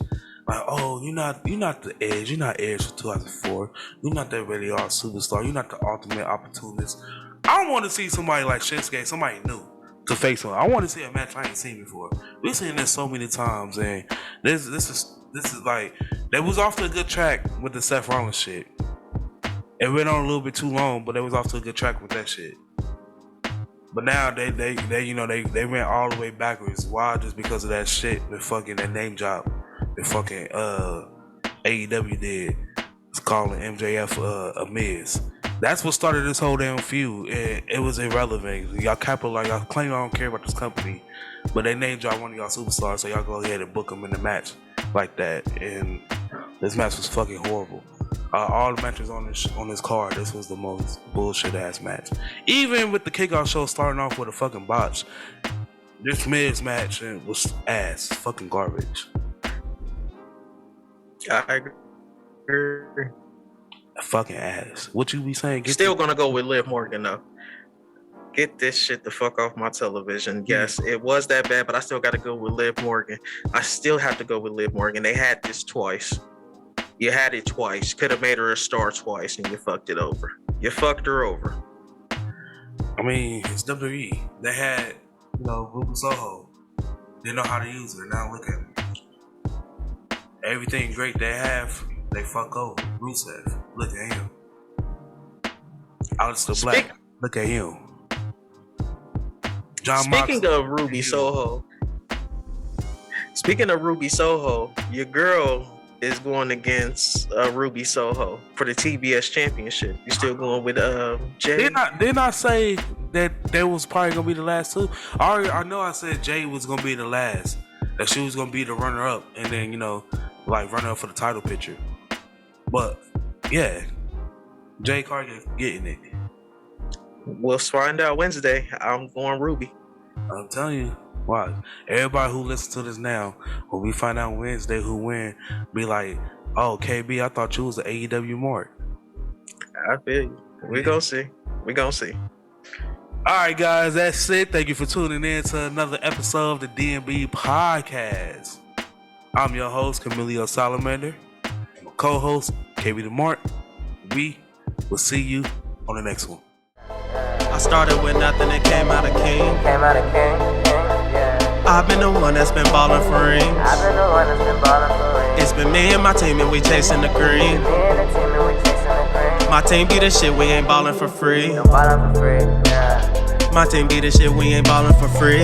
like, oh, you're not the Edge, you're not Edge for 2004, you're not that really all superstar, you're not the ultimate opportunist. I don't want to see somebody like Shinsuke, somebody new to face him. I want to see a match I ain't seen before. We've seen this so many times, and this is like, they was off to a good track with the Seth Rollins shit. It went on a little bit too long, but they was off to a good track with that shit. But now they went all the way backwards. Why? Just because of that shit, the fucking that name job, the fucking AEW did. It's calling MJF a Miz. That's what started this whole damn feud. It was irrelevant. Y'all y'all claim y'all don't care about this company, but they name drop one of y'all superstars, so y'all go ahead and book them in the match like that. And this match was fucking horrible. All the matches on this card, this was the most bullshit ass match. Even with the kickoff show starting off with a fucking botch, this Miz match was ass, fucking garbage. I agree. Fucking ass. What you be saying? Still gonna go with Liv Morgan though. Get this shit the fuck off my television. Yes, it was that bad, but I still gotta go with Liv Morgan. I still have to go with Liv Morgan. They had this twice. You had it twice. Could have made her a star twice, and you fucked it over. You fucked her over. I mean, it's WWE. They had, Ruby Soho. They know how to use her. Now look at it. Everything great they have, they fuck over. Rusev. Look at him. Aleister Black. Look at him. Speaking of Ruby Soho, your girl is going against Ruby Soho for the TBS Championship. You still going with Jay? Didn't I say that they was probably gonna be the last two? I know I said Jay was gonna be the last. That she was gonna be the runner up, and then runner up for the title picture. But yeah, Jay Carter getting it. We'll find out Wednesday. I'm going Ruby. I'm telling you. Why? Everybody who listens to this now, when we find out Wednesday who win, be like, oh, KB, I thought you was the AEW mark. I feel you. We gonna see. All right, guys, that's it. Thank you for tuning in to another episode of the DMB Podcast. I'm your host, Camilio Salamander. My co-host, KB the Mark. We will see you on the next one. I started with nothing and came out a king. I've been the one that's been ballin' for rings. It's been me and my team and we chasing the green. My team be the shit, we ain't ballin' for free. My team be the shit, we ain't ballin' for free.